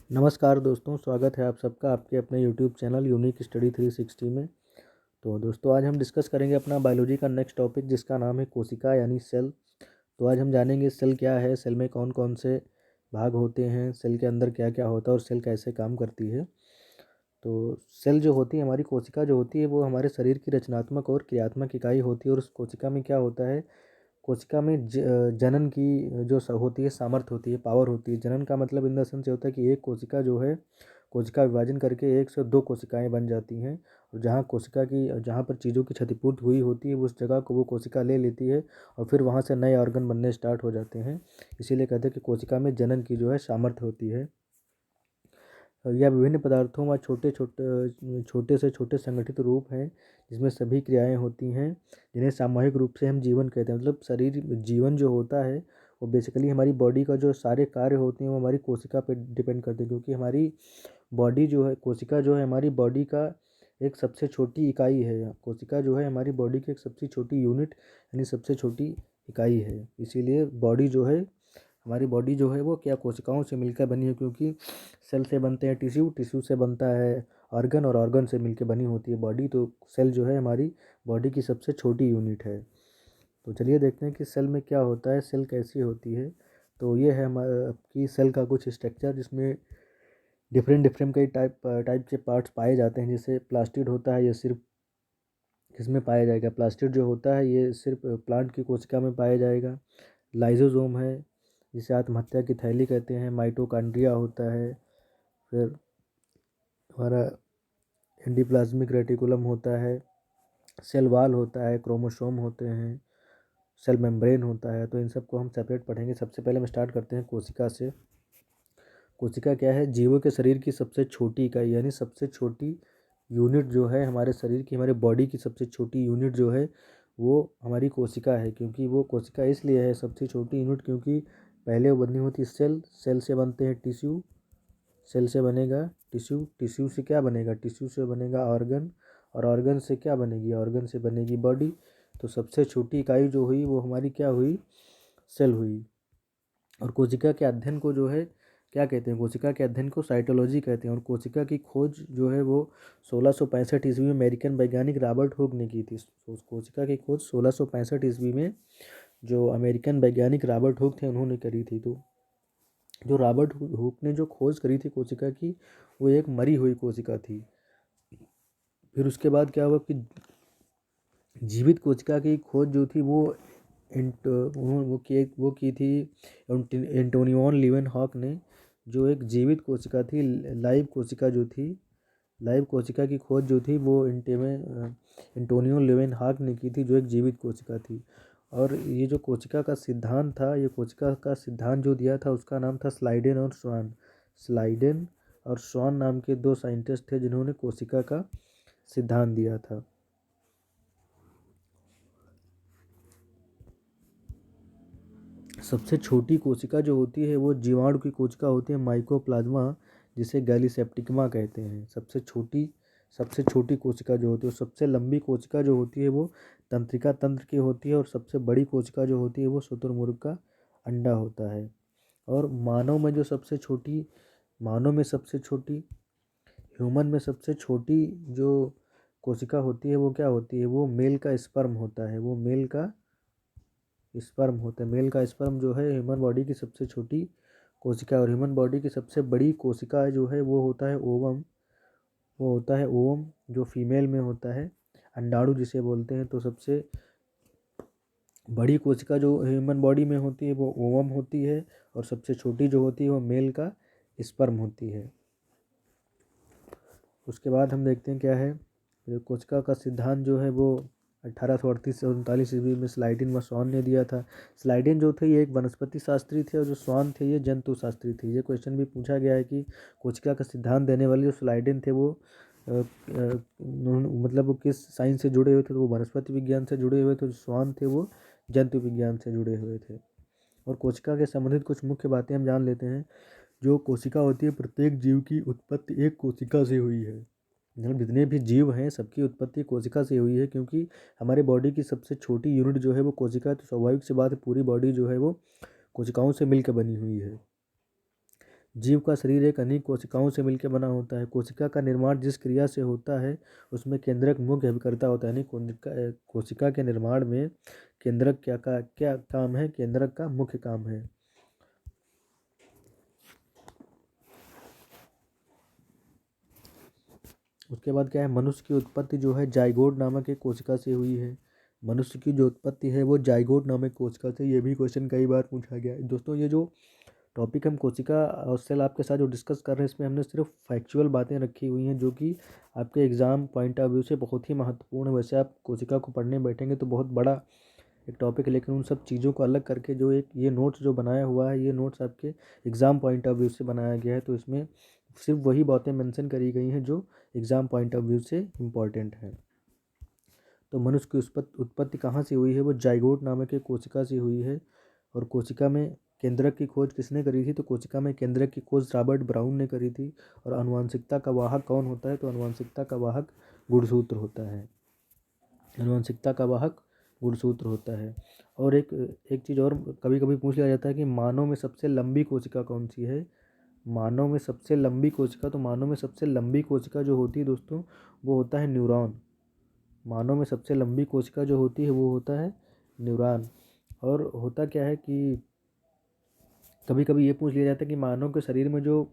नमस्कार दोस्तों, स्वागत है आप सबका आपके अपने यूट्यूब चैनल यूनिक स्टडी 360 में। तो दोस्तों, आज हम डिस्कस करेंगे अपना बायोलॉजी का नेक्स्ट टॉपिक, जिसका नाम है कोशिका यानी सेल। तो आज हम जानेंगे सेल क्या है, सेल में कौन कौन से भाग होते हैं, सेल के अंदर क्या क्या होता है और सेल कैसे काम करती है। तो सेल जो होती है, हमारी कोशिका जो होती है, वो हमारे शरीर की रचनात्मक और क्रियात्मक इकाई होती है। और उस कोशिका में क्या होता है, कोशिका में जनन की जो होती है सामर्थ्य होती है, पावर होती है। जनन का मतलब इन द सेंस होता है कि एक कोशिका जो है, कोशिका विभाजन करके 1 से 2 कोशिकाएं बन जाती हैं। और जहाँ पर चीज़ों की क्षतिपूर्ति हुई होती है, उस जगह को वो कोशिका ले लेती है और फिर वहाँ से नए ऑर्गन बनने स्टार्ट हो जाते हैं। इसीलिए कहते हैं कि कोशिका में जनन की जो है सामर्थ्य होती है। यह विभिन्न पदार्थों व छोटे से छोटे संगठित रूप हैं, जिसमें सभी क्रियाएं होती हैं, जिन्हें सामूहिक रूप से हम जीवन कहते हैं। मतलब शरीर जीवन जो होता है, वो बेसिकली हमारी बॉडी का जो सारे कार्य होते हैं वो हमारी कोशिका पे डिपेंड करते हैं। क्योंकि हमारी बॉडी जो है, कोशिका जो है हमारी बॉडी का एक सबसे छोटी इकाई है। कोशिका जो है हमारी बॉडी की एक सबसे छोटी यूनिट यानी सबसे छोटी इकाई है। इसीलिए बॉडी जो है, हमारी बॉडी जो है वो क्या कोशिकाओं से मिलकर बनी है। क्योंकि सेल से बनते हैं टिश्यू, टिश्यू से बनता है ऑर्गन और ऑर्गन से मिलकर बनी होती है बॉडी। तो सेल जो है हमारी बॉडी की सबसे छोटी यूनिट है। तो चलिए देखते हैं कि सेल में क्या होता है, सेल कैसी होती है। तो ये है हमारा आपकी सेल का कुछ स्ट्रक्चर, जिसमें डिफरेंट डिफरेंट कई टाइप के पार्ट्स पाए जाते हैं। जैसे प्लास्टिड होता है, ये सिर्फ किसमें पाया जाएगा, प्लास्टिड जो होता है ये सिर्फ प्लांट की कोशिका में पाया जाएगा। लाइजोसोम है, जिसे आत्महत्या की थैली कहते हैं। माइटोकॉन्ड्रिया होता है, फिर हमारा एंडोप्लाज्मिक रेटिकुलम होता है, सेल वॉल होता है, क्रोमोसोम होते हैं, सेल मेम्ब्रेन होता है। तो इन सबको हम सेपरेट पढ़ेंगे। सबसे पहले हम स्टार्ट करते हैं कोशिका से। कोशिका क्या है, जीवों के शरीर की सबसे छोटी इकाई यानी सबसे छोटी यूनिट जो है हमारे शरीर की, हमारे बॉडी की सबसे छोटी यूनिट जो है वो हमारी कोशिका है। क्योंकि वो कोशिका इसलिए है सबसे छोटी यूनिट, क्योंकि पहले वो बनी होती है सेल, सेल से बनते हैं टिश्यू, सेल से बनेगा टिश्यू, टिश्यू से क्या बनेगा, टिश्यू से बनेगा ऑर्गन, और ऑर्गन से क्या बनेगी, ऑर्गन से बनेगी बॉडी। तो सबसे छोटी इकाई जो हुई वो हमारी क्या हुई, सेल हुई। और कोशिका के अध्ययन को जो है क्या कहते हैं, कोशिका के अध्ययन को साइटोलॉजी कहते हैं। और कोशिका की खोज जो है वो 1665 ईस्वी में अमेरिकन वैज्ञानिक रॉबर्ट हुक ने की थी। कोशिका की खोज 1665 ईस्वी में जो अमेरिकन वैज्ञानिक रॉबर्ट हुक थे उन्होंने करी थी। तो जो रॉबर्ट हुक ने जो खोज करी थी कोशिका की, वो एक मरी हुई कोशिका थी। फिर उसके बाद क्या हुआ कि जीवित कोशिका की खोज जो थी वो वो की थी एंटोनियन लीवेनहॉक ने। जो एक जीवित कोशिका थी, लाइव कोशिका जो थी, लाइव कोशिका की खोज जो थी वो एंटोनियो लीवेनहॉक ने की थी, जो एक जीवित कोशिका थी। और ये जो कोशिका का सिद्धांत था, ये कोशिका का सिद्धांत जो दिया था उसका नाम था स्लाइडेन और स्वान। स्लाइडेन और स्वान नाम के 2 साइंटिस्ट थे जिन्होंने कोशिका का सिद्धांत दिया था। सबसे छोटी कोशिका जो होती है वो जीवाणु की कोशिका होती है, माइकोप्लाज्मा, जिसे गैलीसेप्टिकमा कहते हैं। सबसे छोटी कोशिका जो होती है। सबसे लंबी कोशिका जो होती है वो तंत्रिका तंत्र की होती है। और सबसे बड़ी कोशिका जो होती है वो शुतुरमुर्ग का अंडा होता है। और मानव में सबसे छोटी, ह्यूमन में सबसे छोटी जो कोशिका होती है वो क्या होती है, वो मेल का स्पर्म होता है। वो मेल का स्पर्म होता है। मेल का स्पर्म जो है ह्यूमन बॉडी की सबसे छोटी कोशिका है। और ह्यूमन बॉडी की सबसे बड़ी कोशिका जो है वो होता है ओवम। वो होता है ओवम, जो फीमेल में होता है, अंडाणु जिसे बोलते हैं। तो सबसे बड़ी कोशिका जो ह्यूमन बॉडी में होती है वो ओवम होती है, और सबसे छोटी जो होती है वो मेल का स्पर्म होती है। उसके बाद हम देखते हैं क्या है, कोशिका का सिद्धांत जो है वो 1838 से 39 ईस्वी में स्लाइडेन व स्वान ने दिया था। स्लाइडेन जो थे ये एक वनस्पति शास्त्री थे, और जो स्वान थे ये जंतु शास्त्री थे। ये क्वेश्चन भी पूछा गया है कि कोशिका का सिद्धांत देने वाले जो स्लाइडेन थे वो मतलब वो किस साइंस से जुड़े हुए थे, तो वो वनस्पति विज्ञान से जुड़े हुए थे। जो स्वान थे वो जंतु विज्ञान से जुड़े हुए थे। और कोशिका के संबंधित कुछ मुख्य बातें हम जान लेते हैं। जो कोशिका होती है, प्रत्येक जीव की उत्पत्ति एक कोशिका से हुई है। मतलब जितने भी जीव हैं सबकी उत्पत्ति कोशिका से हुई है। क्योंकि हमारे बॉडी की सबसे छोटी यूनिट जो है वो कोशिका है। तो स्वाभाविक सी बात है पूरी बॉडी जो है वो कोशिकाओं से मिलकर बनी हुई है। जीव का शरीर एक अनेक कोशिकाओं से मिलकर बना होता है। कोशिका का निर्माण जिस क्रिया से होता है उसमें केंद्रक मुख्य अभिकर्ता होता है, यानी कोशिका के निर्माण में केंद्रक क्या काम है, केंद्रक का मुख्य काम है। उसके बाद क्या है, मनुष्य की उत्पत्ति जो है जाइगोट नामक एक कोशिका से हुई है। मनुष्य की जो उत्पत्ति है वो जाइगोट नामक कोशिका से, ये भी क्वेश्चन कई बार पूछा गया है। दोस्तों ये जो टॉपिक हम कोशिका और सेल आपके साथ जो डिस्कस कर रहे हैं इसमें हमने सिर्फ फैक्चुअल बातें रखी हुई हैं जो कि आपके एग्ज़ाम पॉइंट ऑफ व्यू से बहुत ही महत्वपूर्ण है। वैसे आप कोशिका को पढ़ने बैठेंगे तो बहुत बड़ा एक टॉपिक है, लेकिन उन सब चीज़ों को अलग करके जो एक ये नोट्स जो बनाया हुआ है, ये नोट्स आपके एग्ज़ाम पॉइंट ऑफ व्यू से बनाया गया है। तो इसमें सिर्फ वही बातें मेंशन करी गई हैं जो एग्ज़ाम पॉइंट ऑफ व्यू से इम्पॉर्टेंट है। तो मनुष्य की उत्पत्ति कहाँ से हुई है, वो जाइगोट नामक एक कोशिका से हुई है। और कोशिका में केंद्रक की खोज किसने करी थी, तो कोशिका में केंद्रक की खोज रॉबर्ट ब्राउन ने करी थी। और आनुवंशिकता का वाहक कौन होता है, तो आनुवंशिकता का वाहक गुणसूत्र होता है। आनुवंशिकता का वाहक गुणसूत्र होता है। और एक चीज़ और कभी कभी पूछ लिया जाता है कि मानव में सबसे लंबी कोशिका कौन सी है। मानव में सबसे लंबी कोशिका, तो मानव में सबसे लंबी कोशिका जो होती है दोस्तों वो होता है न्यूरॉन। मानव में सबसे लंबी कोशिका जो होती है वो होता है न्यूरॉन। और होता क्या है कि कभी कभी ये पूछ लिया जाता है कि मानव के शरीर में जो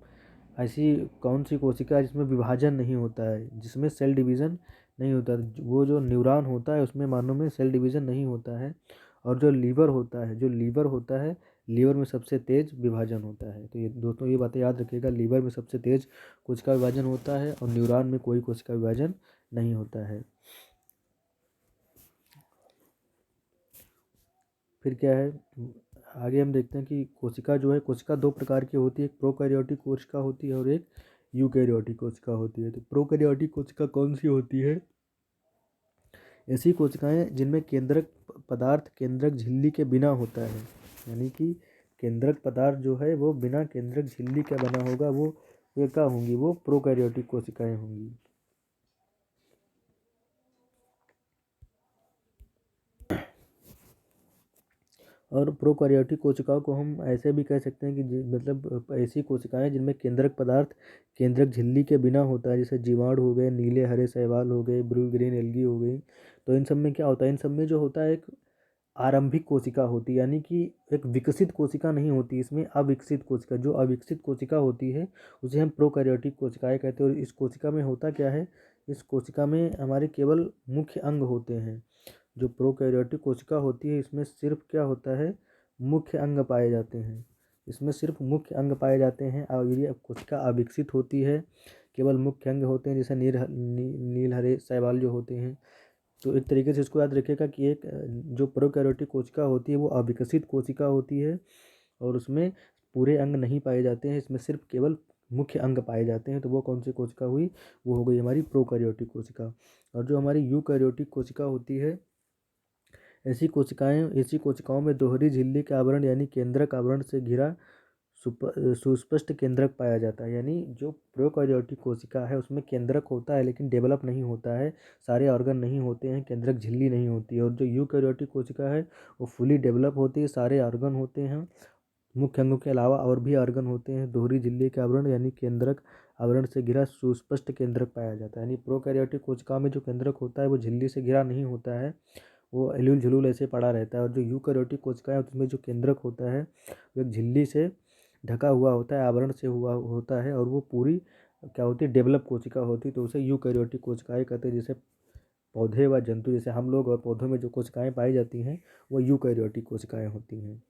ऐसी कौन सी कोशिका है जिसमें विभाजन नहीं होता है, जिसमें सेल डिवीज़न नहीं होता, वो जो न्यूरॉन होता है उसमें मानव में सेल डिवीज़न नहीं होता है। और जो लीवर होता है, लीवर में सबसे तेज़ विभाजन होता है। तो ये दोस्तों ये बातें याद रखिएगा, लीवर में सबसे तेज़ कोशिका विभाजन होता है और न्यूरॉन में कोई कोशिका विभाजन नहीं होता है। फिर क्या है, आगे हम देखते हैं कि कोशिका जो है, कोशिका दो प्रकार की होती है, एक प्रोकैरियोटिक कोशिका होती है और एक यूकैरियोटिक कोशिका होती है। तो प्रोकैरियोटिक कोशिका कौन सी होती है, ऐसी कोशिकाएं जिनमें केंद्रक पदार्थ केंद्रक झिल्ली के बिना होता है, यानी कि केंद्रक पदार्थ जो है वो बिना केंद्रक झिल्ली के बना होगा, वो क्या होंगी, वो प्रोकैरियोटिक कोशिकाएं होंगी। और प्रोकैरियोटिक कोशिकाओं को हम ऐसे भी कह सकते हैं कि मतलब ऐसी कोशिकाएं जिनमें केंद्रक पदार्थ केंद्रक झिल्ली के बिना होता है, जैसे जीवाणु हो गए, नीले हरे शैवाल हो गए, ब्लू ग्रीन एल्गी हो गई। तो इन सब में क्या होता है, इन सब में जो होता है एक आरंभिक कोशिका होती है, यानी कि एक विकसित कोशिका नहीं होती, इसमें अविकसित कोशिका, जो अविकसित कोशिका होती है उसे हम प्रोकैरियोटिक कोशिकाएं कहते हैं। और इस कोशिका में होता क्या है, इस कोशिका में हमारे केवल मुख्य अंग होते हैं। जो प्रोकैरियोटिक कोशिका होती है इसमें सिर्फ क्या होता है, मुख्य अंग पाए जाते हैं, इसमें सिर्फ मुख्य अंग पाए जाते हैं। और ये कोशिका अविकसित होती है, केवल मुख्य अंग होते हैं, जैसे नील हरे शैवाल जो होते हैं। तो एक तरीके से इसको याद रखिएगा कि एक जो प्रोकैरियोटिक कोशिका होती है वो अविकसित कोशिका होती है और उसमें पूरे अंग नहीं पाए जाते हैं, इसमें सिर्फ केवल मुख्य अंग पाए जाते हैं। तो वो कौन सी कोशिका हुई, वो हो गई हमारी प्रोकैरियोटिक कोशिका। और जो हमारी यूकैरियोटिक कोशिका होती है, ऐसी कोशिकाओं में दोहरी झिल्ली के आवरण यानी केंद्रक आवरण से घिरा सुस्पष्ट केंद्रक पाया जाता है। यानी जो प्रोकैरियोटिक कोशिका है उसमें केंद्रक होता है लेकिन डेवलप नहीं होता है, सारे ऑर्गन नहीं होते हैं, केंद्रक झिल्ली नहीं होती है। और जो यूकैरियोटिक कोशिका है वो फुली डेवलप होती है, सारे ऑर्गन होते हैं, मुख्य अंगों के अलावा और भी ऑर्गन होते हैं। दोहरी झिल्ली के आवरण यानी केंद्रक आवरण से घिरा सुस्पष्ट केंद्रक पाया जाता है। यानी प्रोकैरियोटिक कोशिका में जो केंद्रक होता है वो झिल्ली से घिरा नहीं होता है, वो एलुल झुलुल ऐसे पड़ा रहता है। और जो यूकैरियोटिक कोशिका है उसमें जो केंद्रक होता है वो एक झिल्ली से ढका हुआ होता है, आवरण से हुआ होता है, और वो पूरी क्या होती है, डेवलप कोशिका होती है। तो उसे यूकैरियोटिक कोशिकाएं कहते हैं। जैसे पौधे व जंतु, जैसे हम लोग और पौधों में जो कोशिकाएं पाई जाती हैं वो यूकैरियोटिक कोशिकाएं होती हैं।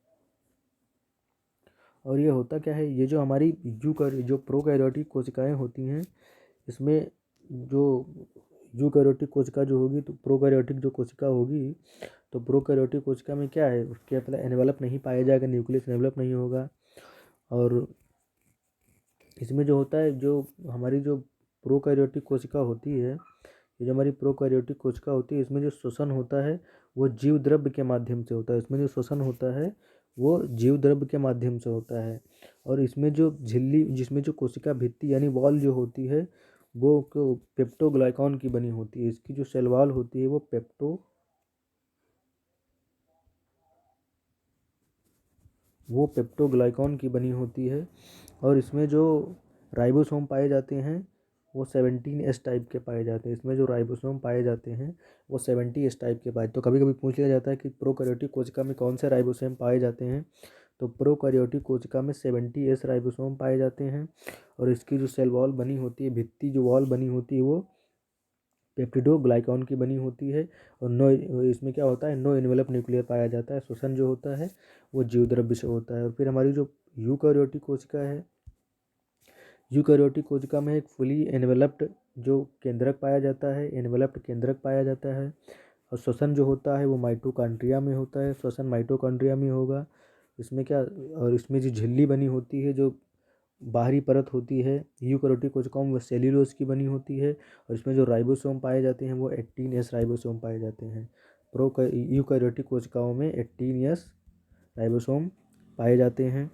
और ये होता क्या है, ये जो हमारी जो प्रोकैरियोटिक कोशिकाएं होती हैं इसमें जो यूकैरियोटिक कोशिका जो होगी, तो प्रोकैरियोटिक जो कोशिका होगी, तो प्रोकैरियोटिक कोशिका में क्या है, उसके अपना एनवेलप नहीं पाया जाएगा, न्यूक्लियस एनवेलप नहीं होगा। और इसमें जो होता है, जो हमारी जो प्रोकैरियोटिक कोशिका होती है, ये जो हमारी प्रोकैरियोटिक कोशिका होती है इसमें जो श्वसन होता है वो जीव द्रव्य के माध्यम से होता है। इसमें जो श्वसन होता है वो जीव द्रव्य के माध्यम से होता है। और इसमें जो झिल्ली, जिसमें जो कोशिका भित्ति यानी वॉल जो होती है वो पेप्टोग्लाइकॉन की बनी होती है। इसकी जो सेल वॉल होती है वो पेप्टोग्लाइकॉन की बनी होती है। और इसमें जो राइबोसोम पाए जाते हैं वो 17S टाइप के पाए जाते हैं। इसमें जो राइबोसोम पाए जाते हैं वो 70S टाइप के पाए। तो कभी कभी पूछ लिया जाता है कि प्रोकैरियोटिक कोशिका में कौन से राइबोसोम पाए जाते हैं, तो प्रोकैरियोटिक कोशिका में 70S राइबोसोम पाए जाते हैं। और इसकी जो सेल वॉल बनी होती है, भित्ति जो वॉल बनी होती है वो पेप्टिडोग्लाइकॉन की बनी होती है। और नो, इसमें क्या होता है, नो इन्वेलप न्यूक्लियर पाया जाता है। श्वसन जो होता है वो जीवद्रव्य से होता है। और फिर हमारी जो यूकैरियोटिक कोशिका है, यूकैरियोटिक कोशिका में एक फुली एनवेलप्ड जो केंद्रक पाया जाता है, एनवेलप्ड केंद्रक पाया जाता है। और श्वसन जो होता है वो माइटोकॉन्ड्रिया में होता है, श्वसन माइटोकॉन्ड्रिया में होगा। इसमें क्या, और इसमें जो झिल्ली बनी होती है, जो बाहरी परत होती है यूकैरियोटिक कोशिकाओं में, वो सेल्यूलोज की बनी होती है। और इसमें जो राइबोसोम पाए जाते हैं वो 18S राइबोसोम पाए जाते हैं। यूकैरियोटिक कोशिकाओं में 18S राइबोसोम पाए जाते हैं।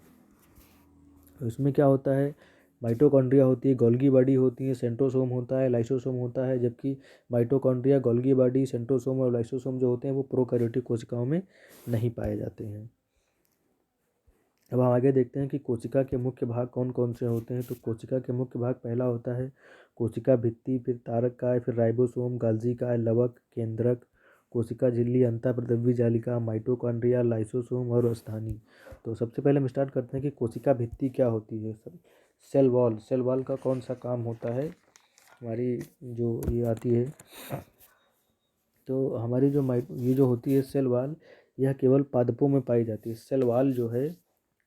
इसमें क्या होता है, माइटोकॉन्ड्रिया होती है, गोल्गी बॉडी होती है, सेंट्रोसोम होता है, लाइसोसोम होता है। जबकि माइटोकॉन्ड्रिया, गोल्गी बॉडी, सेंट्रोसोम और लाइसोसोम जो होते हैं वो प्रोकैरियोटिक कोशिकाओं में नहीं पाए जाते हैं। अब हम आगे देखते हैं कि कोशिका के मुख्य भाग कौन कौन से होते हैं। तो कोशिका के मुख्य भाग पहला होता है कोशिका भित्ति, फिर तारक, फिर राइबोसोम, गाल्जी, लवक, केंद्रक, कोशिका झिल्ली, अंतःप्रद्रव्य जालिका, माइटोकॉन्ड्रिया, लाइसोसोम और स्थानी। तो सबसे पहले हम स्टार्ट करते हैं कि कोशिका भित्ति क्या होती है। सेल वॉल, सेल वॉल का कौन सा काम होता है, हमारी जो ये आती है, तो हमारी जो ये जो होती है सेल वॉल, यह केवल पादपों में पाई जाती है। सेल वॉल जो है,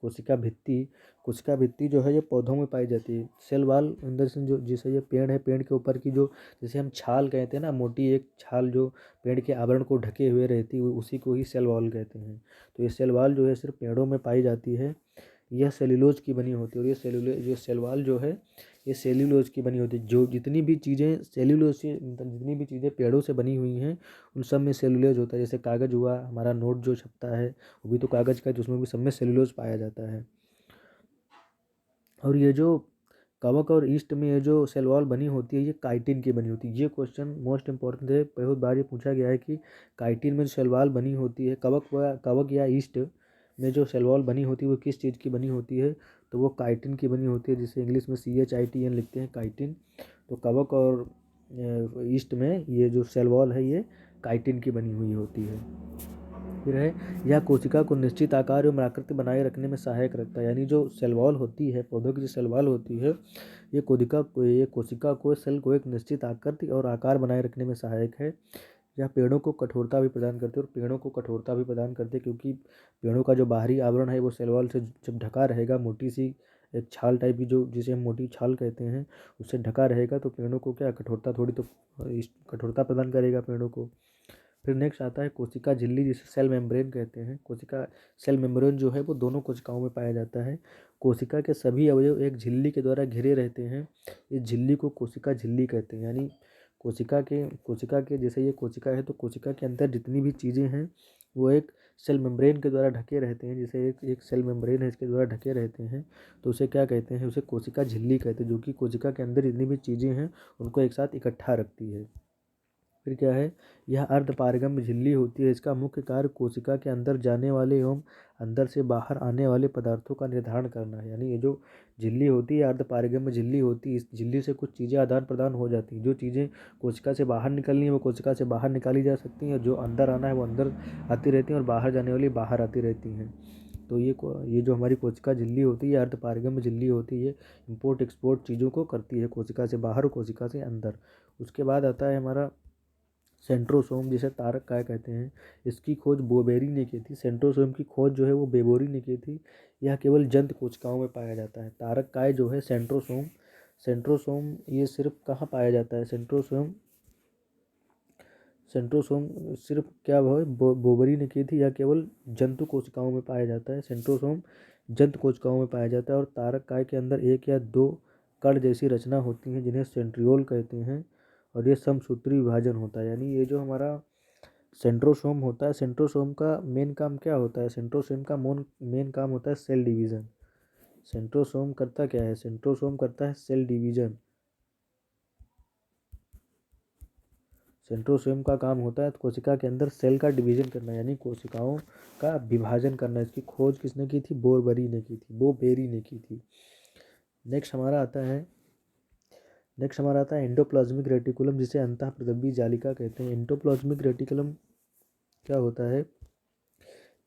कोशिका भित्ति, कोशिका भित्ति जो है ये पौधों में पाई जाती है। सेल वॉल अंदर से जो, जैसे ये पेड़ है, पेड़ के ऊपर की जो, जैसे हम छाल कहते हैं ना, मोटी एक छाल जो पेड़ के आवरण को ढके हुए रहती है, उसी को ही सेल वॉल कहते हैं। तो ये सेल वॉल जो है सिर्फ पेड़ों में पाई जाती है। यह सेल्यूलोज की बनी होती है। और ये सेल वॉल जो है ये सेल्यूलोज की बनी होती है। जो जितनी भी चीज़ें सेल्यूलोज से, जितनी भी चीज़ें पेड़ों से बनी हुई हैं उन सब में सेल्यूलोज होता है। जैसे कागज़ हुआ, हमारा नोट जो छपता है वो भी तो कागज़ का है, तो उसमें भी सब में सेल्यूलोज पाया जाता है। और ये जो कवक और ईस्ट में ये जो सेल वॉल बनी होती है ये काइटिन की बनी होती है। ये क्वेश्चन मोस्ट इंपॉर्टेंट है, बहुत बार ये पूछा गया है कि काइटिन में जो सेल वॉल बनी होती है, कवक या ईस्ट में जो सेल वॉल बनी होती है वो किस चीज़ की बनी होती है, तो वो काइटिन की बनी होती है, जिसे इंग्लिश में CHITN लिखते हैं, काइटिन। तो कवक और ईस्ट में ये जो सेल वॉल है ये काइटिन की बनी हुई होती है। फिर है, यह कोशिका को निश्चित आकार एवं आकृति बनाए रखने में सहायक रखता है। यानी जो सेल वॉल होती है, पौधों की जो सेल वॉल होती है, ये कोशिका को, सेल को एक निश्चित आकृति और आकार बनाए रखने में सहायक है। यह पेड़ों को कठोरता भी प्रदान करते हैं, और पेड़ों को कठोरता भी प्रदान करते हैं क्योंकि पेड़ों का जो बाहरी आवरण है वो सेल वॉल से जब ढका रहेगा, मोटी सी एक छाल टाइप की, जो जिसे हम मोटी छाल कहते हैं, उससे ढका रहेगा, तो पेड़ों को क्या कठोरता, थोड़ी तो कठोरता प्रदान करेगा पेड़ों को। फिर नेक्स्ट आता है कोशिका झिल्ली, जिसे सेल मेम्ब्रेन कहते हैं। कोशिका सेल मेम्ब्रेन जो है वो दोनों कोशिकाओं में पाया जाता है। कोशिका के सभी अवयव एक झिल्ली के द्वारा घिरे रहते हैं। इस झिल्ली को कोशिका झिल्ली कहते हैं। यानी कोशिका के जैसे ये कोशिका है, तो कोशिका के अंदर जितनी भी चीज़ें हैं वो एक सेल मेम्ब्रेन के द्वारा ढके रहते हैं। जैसे एक सेल मेम्ब्रेन है, इसके द्वारा ढके रहते हैं, तो उसे क्या कहते हैं, उसे कोशिका झिल्ली कहते हैं, जो कि कोशिका के अंदर जितनी भी चीज़ें हैं उनको एक साथ इकट्ठा रखती है। फिर क्या है, यह अर्धपारगम्य झिल्ली होती है। इसका मुख्य कार्य कोशिका के अंदर जाने वाले एवं अंदर से बाहर आने वाले पदार्थों का निर्धारण करना है। यानी ये जो झिल्ली होती है, अर्धपारगम्य झिल्ली होती है, इस झिल्ली से कुछ चीज़ें आदान प्रदान हो जाती हैं। जो चीज़ें कोशिका से बाहर निकलनी है वो कोशिका से बाहर निकाली जा सकती हैं, और जो अंदर आना है वो अंदर आती रहती हैं, और बाहर जाने वाली बाहर आती रहती हैं। तो ये जो हमारी कोशिका झिल्ली होती है, अर्धपारगम्य झिल्ली होती है, इम्पोर्ट एक्सपोर्ट चीज़ों को करती है, कोशिका से बाहर और कोशिका से अंदर। उसके बाद आता है हमारा सेंट्रोसोम, जिसे तारक काय कहते हैं। इसकी खोज बोबेरी ने की थी। सेंट्रोसोम की खोज जो है वो बेबोरी ने की थी। यह केवल जंत कोशिकाओं में पाया जाता है। तारक काय जो है, सेंट्रोसोम, सेंट्रोसोम ये सिर्फ कहाँ पाया जाता है, सेंट्रोसोम सेंट्रोसोम सिर्फ क्या है, बोबरी ने की थी। यह केवल जंतु कोशिकाओं में पाया जाता है। सेंट्रोसोम जंतु कोशिकाओं में पाया जाता है। और तारक काय के अंदर एक या दो कण जैसी रचना होती हैं जिन्हें सेंट्रियोल कहते हैं, और ये समसूत्री विभाजन होता है। यानी ये जो हमारा सेंट्रोसोम होता है, सेंट्रोसोम का मेन काम क्या होता है, सेंट्रोसोम का मेन काम होता है सेल डिवीज़न। सेंट्रोसोम करता क्या है, सेंट्रोसोम करता है सेल डिवीज़न। सेंट्रोसोम का काम होता है कोशिका के अंदर सेल का डिवीज़न करना, यानी कोशिकाओं का विभाजन करना। इसकी खोज किसने की थी, बोबेरी ने की थी। नेक्स्ट हमारा आता है एंडोप्लाज्मिक रेटिकुलम, जिसे अंतःप्रदब्बी जालिका कहते हैं। एंडोप्लाज्मिक रेटिकुलम क्या होता है?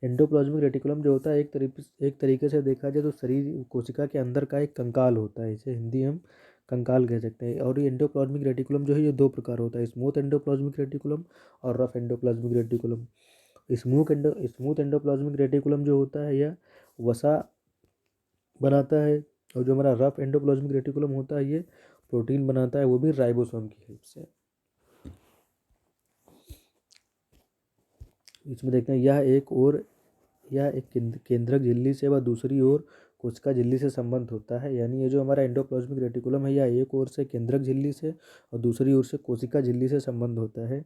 एंडोप्लाज्मिक रेटिकुलम जो होता है एक तरीके से देखा जाए तो शरीर कोशिका के अंदर का एक कंकाल होता है, इसे हिंदी हम कंकाल कह सकते हैं। और ये एंडोप्लाज्मिक रेटिकुलम जो है ये दो प्रकार होता है, स्मूथ एंडोप्लाज्मिक रेटिकुलम और rough endoplasmic reticulum. Smooth endoplasmic reticulum जो होता है यह वसा बनाता है, और जो हमारा रफ एंडोप्लाज्मिक रेटिकुलम होता है ये प्रोटीन बनाता है, वो भी राइबोसोम की हेल्प से। इसमें देखते हैं यह एक केंद्रक झिल्ली से व दूसरी ओर कोशिका झिल्ली से संबंध होता है। यानी ये जो हमारा एंडोप्लाज्मिक रेटिकुलम है यह एक ओर से केंद्रक झिल्ली से और दूसरी ओर से कोशिका झिल्ली से संबंध होता है।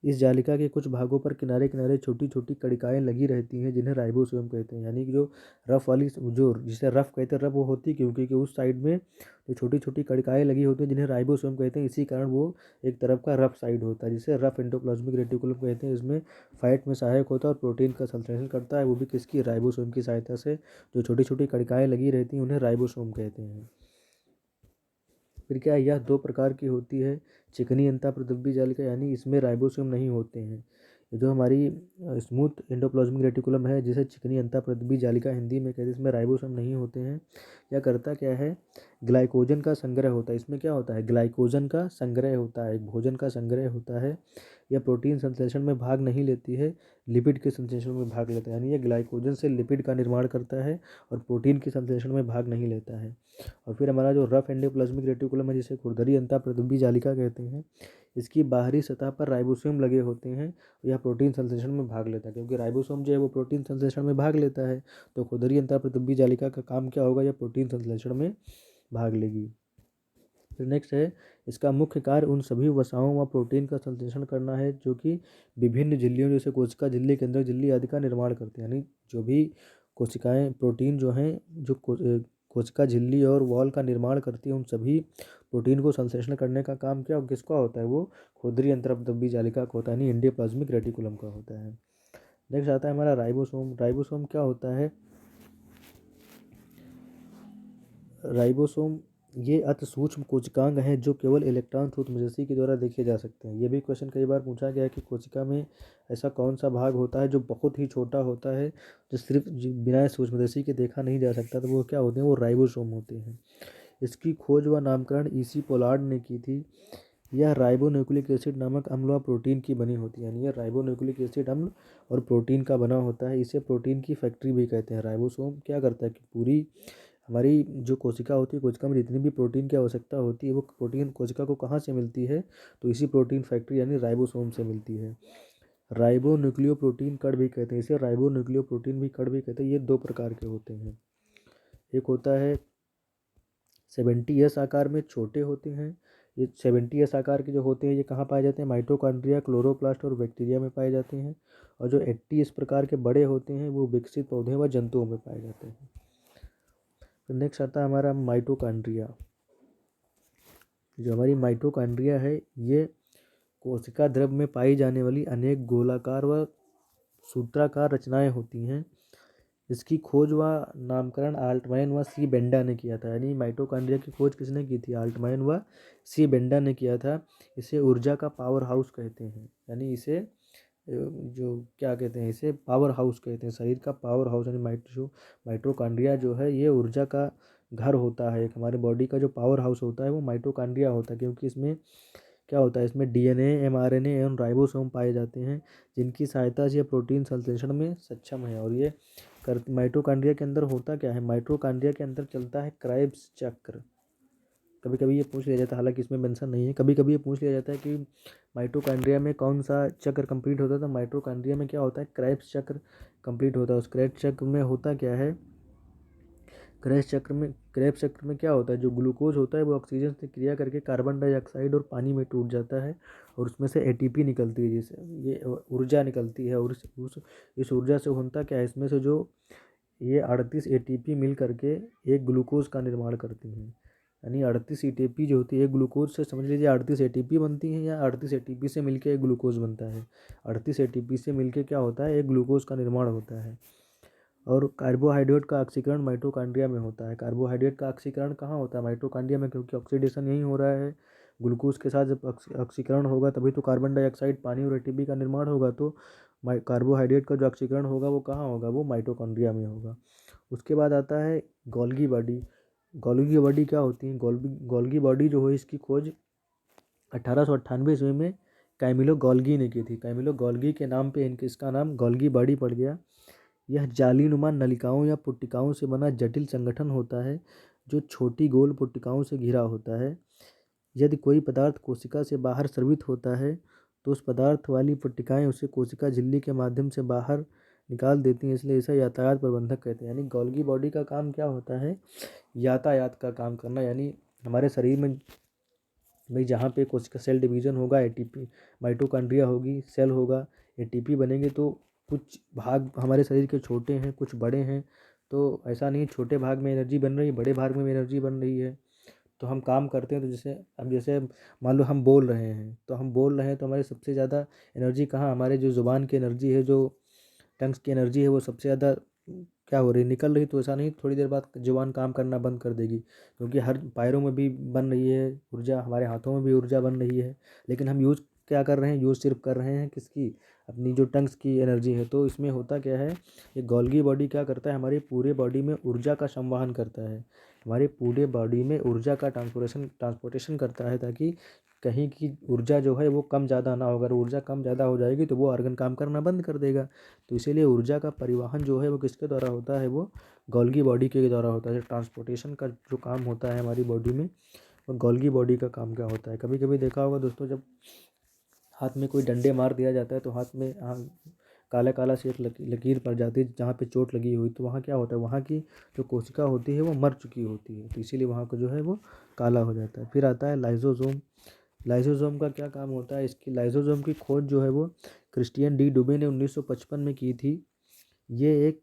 इस जालिका के कुछ भागों पर किनारे किनारे छोटी छोटी कणिकाएँ लगी रहती हैं, जिन्हें राइबोसोम कहते हैं। यानी कि जो रफ वाली जो जिसे रफ कहते हैं, रफ वो होती क्यों? क्योंकि उस साइड में जो छोटी छोटी कणिकाएँ लगी होती हैं जिन्हें राइबोसोम कहते हैं, इसी कारण वो एक तरफ का रफ साइड होता है, जिसे रफ एंडोप्लाज्मिक रेटिकुलम कहते हैं। इसमें फैट में सहायक होता है और प्रोटीन का संश्लेषण करता है, वो भी किसकी? राइबोसोम की सहायता से। जो छोटी छोटी कणिकाएँ लगी रहती हैं उन्हें राइबोसोम कहते हैं। फिर क्या है, यह दो प्रकार की होती है। चिकनी अंतःप्रदब्बी जालिका, यानी इसमें राइबोसोम नहीं होते हैं। ये जो हमारी स्मूथ एंडोप्लाज्मिक रेटिकुलम है, जिसे चिकनी अंतःप्रदब्बी जालिका हिंदी में कहते हैं, इसमें राइबोसोम नहीं होते हैं। यह करता क्या है? ग्लाइकोजन का संग्रह होता है। इसमें क्या होता है? ग्लाइकोजन का संग्रह होता है, भोजन का संग्रह होता है। यह प्रोटीन संश्लेषण में भाग नहीं लेती है, लिपिड के संश्लेषण में भाग लेता है। यानी यह ग्लाइकोजन से लिपिड का निर्माण करता है और प्रोटीन के संश्लेषण में भाग नहीं लेता है। और फिर हमारा जो रफ एंडोप्लाज्मिक रेटिकुलम है, जिसे खुरदरी अंतःप्रदब्बी जालिका कहते हैं, इसकी बाहरी सतह पर राइबोसोम लगे होते हैं। यह प्रोटीन संश्लेषण में भाग लेता है, क्योंकि राइबोसोम जो है वो प्रोटीन संश्लेषण में भाग लेता है। तो खुरदरी अंतःप्रदब्बी जालिका का काम क्या होगा? यह प्रोटीन संश्लेषण में भाग लेगी। फिर नेक्स्ट है, इसका मुख्य कार्य उन सभी वसाओं व प्रोटीन का संश्लेषण करना है जो कि विभिन्न झिल्लियों जैसे कोशिका झिल्ली, केंद्रक झिल्ली आदि का निर्माण करते हैं। यानी जो भी कोशिकाएं प्रोटीन जो हैं जो कोशिका झिल्ली और वॉल का निर्माण करती है, उन सभी प्रोटीन को संश्लेषण करने का काम क्या किसका होता है? वो खुरदरी अंतःप्रदब्बी जालिका का होता है, यानी एंडोप्लाज्मिक रेटिकुलम का होता है। नेक्स्ट आता है हमारा राइबोसोम। राइबोसोम क्या होता है? राइबोसोम ये अति सूक्ष्म कोशिकांग हैं जो केवल इलेक्ट्रॉन सूक्ष्मदर्शी के द्वारा देखे जा सकते हैं। ये भी क्वेश्चन कई बार पूछा गया है कि कोशिका में ऐसा कौन सा भाग होता है जो बहुत ही छोटा होता है, जो सिर्फ बिना सूक्ष्मदर्शी के देखा नहीं जा सकता, तो वो क्या होते हैं? वो राइबोसोम होते हैं। इसकी खोज व नामकरण ईसी पोलार्ड ने की थी। यह राइबोन्यूक्लिक एसिड नामक अम्ल व प्रोटीन की बनी होती है। यानी यह राइबोन्यूक्लिक एसिड अम्ल और प्रोटीन का बना होता है। इसे प्रोटीन की फैक्ट्री भी कहते हैं। राइबोसोम क्या करता है कि पूरी हमारी जो कोशिका होती है, कोशिका में जितनी भी प्रोटीन की आवश्यकता होती है, वो प्रोटीन कोशिका को कहाँ से मिलती है? तो इसी प्रोटीन फैक्ट्री यानी राइबोसोम से मिलती है। राइबो न्यूक्लियो प्रोटीन कण भी कहते हैं, इसे राइबो न्यूक्लियो प्रोटीन भी कण भी कहते हैं। ये दो प्रकार के होते हैं। एक होता है 70S आकार में, छोटे होते हैं। ये 70S आकार के जो होते हैं ये कहाँ पाए जाते हैं? माइटोकॉन्ड्रिया, क्लोरोप्लास्ट और बैक्टीरिया में पाए जाते हैं। और जो 80S प्रकार के बड़े होते हैं वो विकसित पौधे व जंतुओं में पाए जाते हैं। तो नेक्स्ट आता है हमारा माइटोकॉन्ड्रिया। जो हमारी माइटोकॉन्ड्रिया है ये कोशिका द्रव्य में पाई जाने वाली अनेक गोलाकार व सूत्राकार रचनाएं होती हैं। इसकी खोज व नामकरण आल्टमैन व सी बेंडा ने किया था। यानी माइटोकॉन्ड्रिया की खोज किसने की थी? आल्टमैन व सी बेंडा ने किया था। इसे ऊर्जा का पावर हाउस कहते हैं। यानी इसे जो क्या कहते हैं, इसे पावर हाउस कहते हैं, शरीर का पावर हाउस। यानी माइटोकॉन्ड्रिया जो है ये ऊर्जा का घर होता है। एक हमारे बॉडी का जो पावर हाउस होता है वो माइटोकॉन्ड्रिया होता है, क्योंकि इसमें क्या होता है? इसमें डीएनए, एमआरएनए एवं राइबोसोम पाए जाते हैं, जिनकी सहायता से प्रोटीन संश्लेषण में सक्षम है। और ये माइटोकॉन्ड्रिया के अंदर होता क्या है? माइटोकॉन्ड्रिया के अंदर चलता है क्राइब्स चक्र। कभी कभी ये पूछ लिया जाता है, हालांकि इसमें मेंशन नहीं है, कभी कभी ये पूछ लिया जाता है कि माइटोकॉन्ड्रिया में कौन सा चक्र कंप्लीट होता है? तो माइटोकॉन्ड्रिया में क्या होता है? क्रेब्स चक्र कंप्लीट होता है। उस क्रेब्स चक्र में होता क्या है? क्रेब्स चक्र में क्या होता है? जो ग्लूकोज होता है वो ऑक्सीजन से क्रिया करके कार्बन डाइऑक्साइड और पानी में टूट जाता है, और उसमें से एटीपी निकलती है, जिससे ये ऊर्जा निकलती है। और इस ऊर्जा से होता क्या है? इसमें से जो ये 38 एटीपी मिल करके एक ग्लूकोज का निर्माण करती हैं। यानी 38 एटीपी जो होती है, एक ग्लूकोज से समझ लीजिए 38 एटीपी बनती हैं, या 38 एटीपी से मिलकर एक ग्लूकोज बनता है। 38 एटीपी से मिलकर क्या होता है? एक ग्लूकोज का निर्माण होता है। और कार्बोहाइड्रेट का ऑक्सीकरण माइटोकॉन्ड्रिया में होता है। कार्बोहाइड्रेट का ऑक्सीकरण कहाँ होता है? माइटोकॉन्ड्रिया में, क्योंकि ऑक्सीडेशन यहीं हो रहा है। ग्लूकोज के साथ जब ऑक्सीकरण होगा तभी तो कार्बन डाइऑक्साइड, पानी और एटीपी का निर्माण होगा। तो कार्बोहाइड्रेट का जो ऑक्सीकरण होगा वो कहाँ होगा? वो माइटोकॉन्ड्रिया में होगा। उसके बाद आता है गोल्गी बॉडी। गोल्गी बॉडी क्या होती है? गोल्गी बॉडी जो है इसकी खोज 1898 ईस्वी में कैमिलो गोल्गी ने की थी। कैमिलो गोल्गी के नाम पे इसका नाम गोल्गी बॉडी पड़ गया। यह जालीनुमा नलिकाओं या पुट्टिकाओं से बना जटिल संगठन होता है जो छोटी गोल पुट्टिकाओं से घिरा होता है। यदि कोई पदार्थ कोशिका से बाहर स्रवित होता है तो उस पदार्थ वाली पुट्टिकाएं उसे कोशिका झिल्ली के माध्यम से बाहर निकाल देती हैं, इसलिए इसे यातायात प्रबंधक कहते हैं। यानी गोल्गी बॉडी का काम क्या होता है? यातायात का काम करना। यानी हमारे शरीर में भाई जहाँ पे कोशिका सेल डिवीज़न होगा, एटीपी माइटोकॉन्ड्रिया होगी, सेल होगा, एटीपी बनेंगे, तो कुछ भाग हमारे शरीर के छोटे हैं, कुछ बड़े हैं। तो ऐसा नहीं छोटे भाग में एनर्जी बन रही है, बड़े भाग में एनर्जी बन रही है। तो हम काम करते हैं, तो जैसे मान लो हम बोल रहे हैं, तो हमारे सबसे ज़्यादा एनर्जी कहाँ? हमारे जो ज़ुबान की एनर्जी है, जो टंग्स की एनर्जी है, वो सबसे ज़्यादा क्या हो रही है? निकल रही। तो ऐसा नहीं थोड़ी देर बाद जुबान काम करना बंद कर देगी, क्योंकि हर पैरों में भी बन रही है ऊर्जा, हमारे हाथों में भी ऊर्जा बन रही है। लेकिन हम यूज़ क्या कर रहे हैं? यूज़ सिर्फ कर रहे हैं किसकी? अपनी जो टंग्स की एनर्जी है। तो इसमें होता क्या है? ये गोल्गी बॉडी क्या करता है? हमारी पूरे बॉडी में ऊर्जा का संवहन करता है। हमारे पूरे बॉडी में ऊर्जा का ट्रांसपोर्टेशन करता है, ताकि कहीं की ऊर्जा जो है वो कम ज़्यादा ना हो। अगर ऊर्जा कम ज़्यादा हो जाएगी तो वो ऑर्गन काम करना बंद कर देगा। तो इसीलिए ऊर्जा का परिवहन जो है वो किसके द्वारा होता है? वो गोल्गी बॉडी के द्वारा होता है। ट्रांसपोर्टेशन का जो काम होता है हमारी बॉडी में, वो गोल्गी बॉडी का काम क्या होता है? कभी कभी देखा होगा दोस्तों, जब हाथ में कोई डंडे मार दिया जाता है तो हाथ में काला काला से एक लकीर पड़ जाती है जहाँ पे चोट लगी हुई। तो वहाँ क्या होता है? वहाँ की जो कोशिका होती है वो मर चुकी होती है, तो इसीलिए वहाँ को जो है वो काला हो जाता है। फिर आता है लाइसोसोम। लाइसोसोम का क्या काम होता है? इसकी लाइसोसोम की खोज जो है वो क्रिस्टियन डी डुबे ने 1955 में की थी। ये एक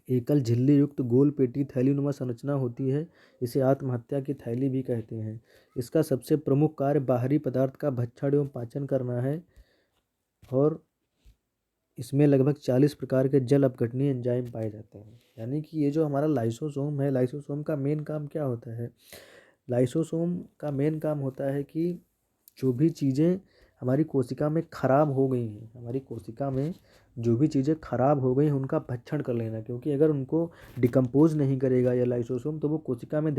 एकल झिल्ली युक्त गोल पेटी थैलीनुमा संरचना होती है। इसे आत्महत्या की थैली भी कहते हैं। इसका सबसे प्रमुख कार्य बाहरी पदार्थ का भक्षण एवं पाचन करना है, और इसमें लगभग 40 प्रकार के जल अपघटनीय एंजाइम पाए जाते हैं। यानी कि ये जो हमारा लाइसोसोम है, लाइसोसोम का मेन काम क्या होता है? लाइसोसोम का मेन काम होता है कि जो भी चीज़ें हमारी कोशिका में खराब हो गई हैं, हमारी कोशिका में जो भी चीज़ें खराब हो गई हैं उनका भक्षण कर लेना। क्योंकि अगर उनको डिकम्पोज नहीं करेगा ये लाइसोसोम तो वो कोशिका में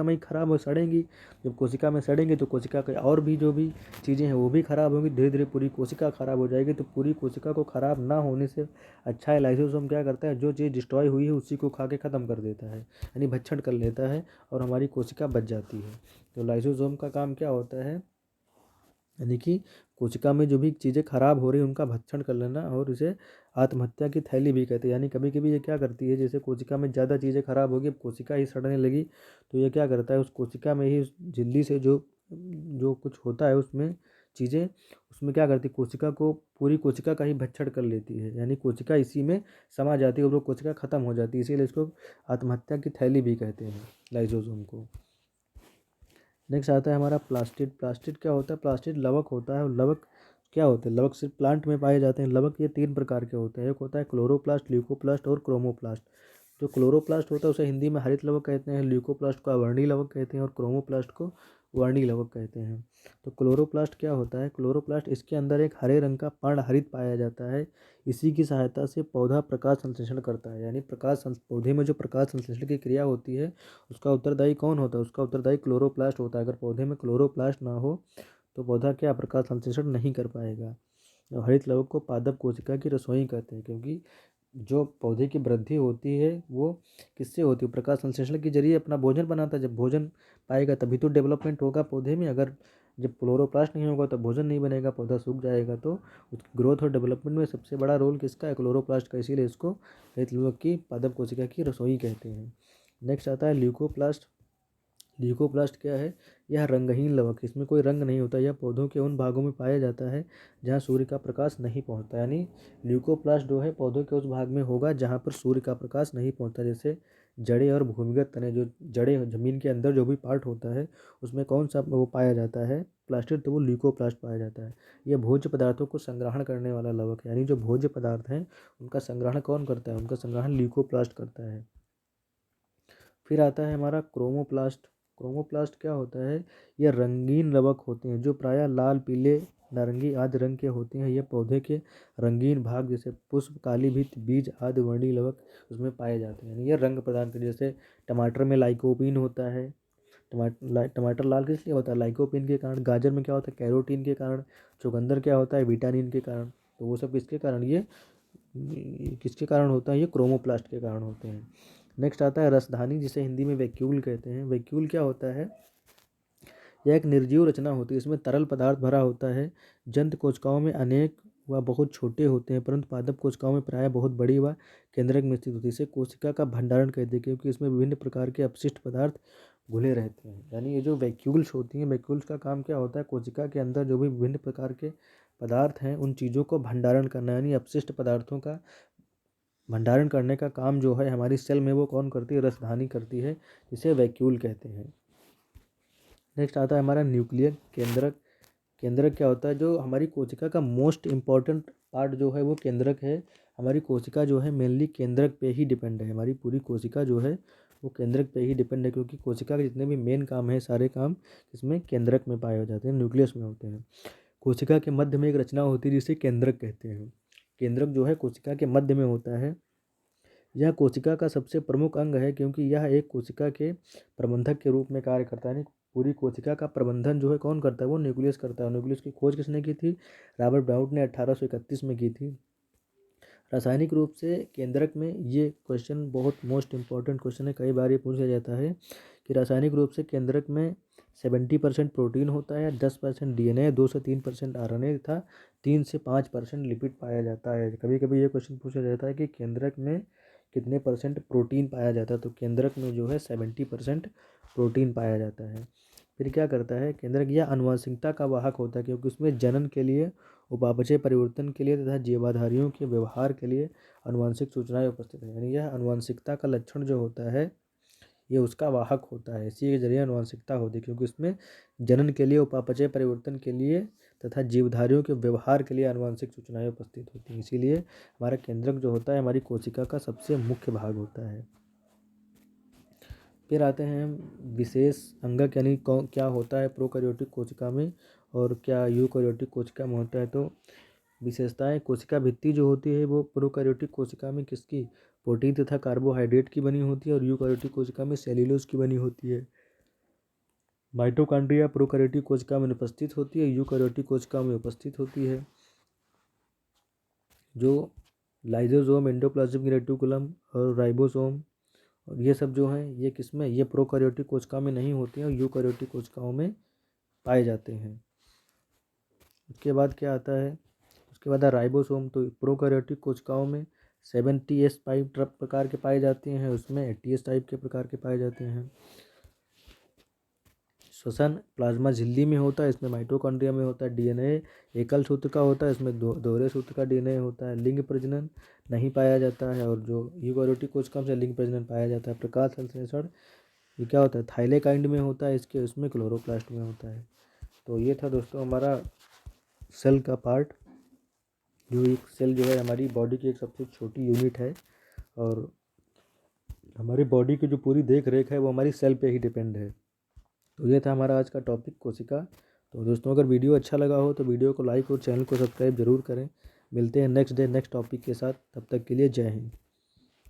ही खराब हो सड़ेंगी। जब कोशिका में सड़ेंगी तो कोशिका के और भी जो भी चीज़ें हैं वो भी खराब होंगी। धीरे धीरे पूरी कोशिका खराब हो जाएगी। तो पूरी कोशिका को खराब ना होने से अच्छा है, लाइसोसोम क्या करता है? जो चीज़ डिस्ट्रॉय हुई है उसी को खा के ख़त्म कर देता है, यानी भक्षण कर लेता है, और हमारी कोशिका बच जाती है। तो लाइसोसोम का काम क्या होता है? यानी कि कोशिका में जो भी चीज़ें खराब हो रही हैं उनका भक्षण कर लेना, और इसे आत्महत्या की थैली भी कहते हैं। यानी कभी कभी ये क्या करती है? जैसे कोशिका में ज़्यादा चीज़ें खराब होगी, अब कोशिका ही सड़ने लगी, तो ये क्या करता है? उस कोशिका में ही, उस झिल्ली से जो जो कुछ होता है उसमें चीज़ें, उसमें क्या करती है? कोशिका को, पूरी कोशिका का ही भक्षण कर लेती है। यानी कोशिका इसी में समा जाती है और वो कोशिका ख़त्म हो जाती है। इसीलिए इसको आत्महत्या की थैली भी कहते हैं, लाइसोसोम को। नेक्स्ट आता है हमारा प्लास्टिड। प्लास्टिड क्या होता है? प्लास्टिड लवक होता है। और लवक क्या होते हैं? लवक सिर्फ प्लांट में पाए जाते हैं। लवक ये 3 प्रकार के होते हैं। एक होता है क्लोरोप्लास्ट, ल्यूकोप्लास्ट और क्रोमोप्लास्ट। जो क्लोरोप्लास्ट होता है उसे हिंदी में हरित लवक कहते हैं, ल्यूकोप्लास्ट को अवर्णी लवक कहते हैं, और क्रोमोप्लास्ट को वर्णी लवक कहते हैं। तो क्लोरोप्लास्ट क्या होता है? क्लोरोप्लास्ट, इसके अंदर एक हरे रंग का पर्णहरित पाया जाता है। इसी की सहायता से पौधा प्रकाश संश्लेषण करता है। यानी पौधे में जो प्रकाश संश्लेषण की क्रिया होती है उसका उत्तरदायी कौन होता है? उसका उत्तरदायी क्लोरोप्लास्ट होता है। अगर पौधे में क्लोरोप्लास्ट ना हो तो पौधा क्या प्रकाश संश्लेषण नहीं कर पाएगा। और हरित लवक को पादप कोशिका की रसोई कहते हैं, क्योंकि जो पौधे की वृद्धि होती है वो किससे होती है? प्रकाश संश्लेषण के जरिए अपना भोजन बनाता है। जब भोजन पाएगा तभी तो डेवलपमेंट होगा पौधे में। अगर जब क्लोरोप्लास्ट नहीं होगा तो भोजन नहीं बनेगा, पौधा सूख जाएगा। तो उसकी ग्रोथ और डेवलपमेंट में सबसे बड़ा रोल किसका है? क्लोरोप्लास्ट का। इसीलिए इसको हरित लवक की पादप कोशिका की रसोई कहते हैं। नेक्स्ट आता है ल्यूकोप्लास्ट। ल्यूकोप्लास्ट क्या है? यह रंगहीन लवक, इसमें कोई रंग नहीं होता। यह पौधों के उन भागों में पाया जाता है जहाँ सूर्य का प्रकाश नहीं पहुँचता। यानी ल्यूकोप्लास्ट जो है पौधों के उस भाग में होगा जहाँ पर सूर्य का प्रकाश नहीं पहुँचता। जैसे जड़ें और भूमिगत तने, जो जड़ें ज़मीन के अंदर जो भी पार्ट होता है उसमें कौन सा वो पाया जाता है प्लास्टिड, तो वो ल्यूकोप्लास्ट पाया जाता है। यह भोज्य पदार्थों को संग्रहण करने वाला लवक है, यानी जो भोज्य पदार्थ हैं उनका संग्रहण कौन करता है, उनका संग्रहण ल्यूकोप्लास्ट करता है। फिर आता है हमारा क्रोमोप्लास्ट। क्रोमोप्लास्ट क्या होता है, यह रंगीन लवक होते हैं जो प्रायः लाल, पीले, नारंगी आदि रंग के होते हैं। यह पौधे के रंगीन भाग जैसे पुष्प, काली भित्ति, बीज आदि वर्णीय लवक उसमें पाए जाते हैं। यानी यह रंग प्रदान करते, जैसे टमाटर में लाइकोपीन होता है। टमाटर लाल किस लिए होता है, लाइकोपीन के कारण। गाजर में क्या होता है, कैरोटीन के कारण। चुकंदर क्या होता है, विटामिन के कारण। तो वो सब किसके कारण, ये किसके कारण होता है, ये क्रोमोप्लास्ट के कारण होते हैं। नेक्स्ट आता है रसधानी, जिसे हिंदी में वैक्यूल कहते हैं। वैक्यूल क्या होता है, यह एक निर्जीव रचना होती है, इसमें तरल पदार्थ भरा होता है। जंतु कोशिकाओं में अनेक व बहुत छोटे होते हैं, परंतु पादप कोशिकाओं में प्रायः बहुत बड़ी व केंद्रक में स्थित होती है। इसे कोशिका का भंडारण कहते हैं क्योंकि इसमें विभिन्न प्रकार के अपशिष्ट पदार्थ घुले रहते हैं। यानी ये जो वैक्यूल्स होती हैं, वैक्यूल्स का काम क्या होता है, कोशिका के अंदर जो भी विभिन्न प्रकार के पदार्थ हैं उन चीज़ों को भंडारण करना, यानी अपशिष्ट पदार्थों का भंडारण करने का काम जो है हमारी सेल में वो कौन करती है, रसधानी करती है, जिसे वैक्यूल कहते हैं। नेक्स्ट आता है हमारा न्यूक्लियर केंद्रक। केंद्रक क्या होता है, जो हमारी कोशिका का मोस्ट इम्पॉर्टेंट पार्ट जो है वो केंद्रक है। हमारी कोशिका जो है मेनली केंद्रक पे ही डिपेंड है, हमारी पूरी कोशिका जो है वो केंद्रक पे ही डिपेंड है, क्योंकि कोशिका के जितने भी मेन काम है सारे काम इसमें केंद्रक में पाए जाते हैं, न्यूक्लियस में होते हैं। कोशिका के मध्य में एक रचना होती है जिसे केंद्रक कहते हैं। केंद्रक जो है कोशिका के मध्य में होता है। यह कोशिका का सबसे प्रमुख अंग है क्योंकि यह एक कोशिका के प्रबंधक के रूप में कार्य करता है। यानी पूरी कोशिका का प्रबंधन जो है कौन करता है, वो न्यूक्लियस करता है। न्यूक्लियस की खोज किसने की थी, रॉबर्ट ब्राउट ने 1831 में की थी। रासायनिक रूप से केंद्रक में, ये क्वेश्चन बहुत मोस्ट इंपॉर्टेंट क्वेश्चन है, कई बार ये पूछा जाता है कि रासायनिक रूप से केंद्रक में 70% प्रोटीन होता है, 10% डीएनए, 2 से 3% आरएनए तथा 3 से 5% लिपिड पाया जाता है। कभी कभी ये क्वेश्चन पूछा जाता है कि केंद्रक में कितने परसेंट प्रोटीन पाया जाता है, तो केंद्रक में जो है 70% प्रोटीन पाया जाता है। फिर क्या करता है केंद्रक, यह आनुवंशिकता का वाहक होता है क्योंकि उसमें जनन के लिए, उपापचय परिवर्तन के लिए तथा जीवाधारियों के व्यवहार के लिए आनुवंशिक सूचनाएं उपस्थित हैं। यानी यह आनुवंशिकता का लक्षण जो होता है ये उसका वाहक होता है, इसी के जरिए आनुवंशिकता होती है, क्योंकि इसमें जनन के लिए, उपापचय परिवर्तन के लिए तथा जीवधारियों के व्यवहार के लिए आनुवंशिक सूचनाएं उपस्थित होती हैं। इसीलिए हमारा केंद्रक जो होता है हमारी कोशिका का सबसे मुख्य भाग होता है। फिर आते हैं हम विशेष अंगक, यानी क्या होता है प्रोकैरियोटिक कोशिका में और क्या यूकैरियोटिक कोशिका में होता है। तो विशेषताएं, कोशिका भित्ति जो होती है वो प्रोकैरियोटिक कोशिका में किसकी, प्रोटीन तथा कार्बोहाइड्रेट की बनी होती है, और यूकैरियोटिक कोशिका में सेल्यूलोज की बनी होती है। माइटोकॉन्ड्रिया प्रोकैरियोटिक कोशिका में उपस्थित होती है, यूकैरियोटिक कोशिका में उपस्थित होती है। जो लाइसोसोम, एंडोप्लाज्मिक रेटिकुलम और राइबोसोम और ये सब जो हैं ये किसमें, ये प्रोकैरियोटिक कोशिका में नहीं होते हैं और यूकैरियोटिक कोशिकाओं में पाए जाते हैं। उसके बाद क्या आता है, उसके बाद राइबोसोम। तो प्रोकैरियोटिक कोशिकाओं में 70S टाइप प्रकार के पाए जाते हैं, उसमें 80S टाइप के प्रकार के पाए जाते हैं। श्वसन प्लाज्मा झिल्ली में होता है, इसमें माइटोकॉन्ड्रिया में होता है। डीएनए एकल सूत्र का होता है, इसमें दोहरे सूत्र का डीएनए होता है। लिंग प्रजनन नहीं पाया जाता है, और जो यूकैरियोटिक कोशिकाओं से लिंग प्रजनन पाया जाता है। प्रकाश संश्लेषण ये क्या होता है, थाइलेकाइंड में होता है, इसके उसमें क्लोरोप्लास्ट में होता है। तो ये था दोस्तों हमारा सेल का पार्ट, जो एक सेल जो है हमारी बॉडी की एक सबसे छोटी यूनिट है, और हमारी बॉडी की जो पूरी देख रेख है वो हमारी सेल पे ही डिपेंड है। तो ये था हमारा आज का टॉपिक कोशिका। तो दोस्तों अगर वीडियो अच्छा लगा हो तो वीडियो को लाइक और चैनल को सब्सक्राइब जरूर करें। मिलते हैं नेक्स्ट डे नेक्स्ट टॉपिक के साथ, तब तक के लिए जय हिंद।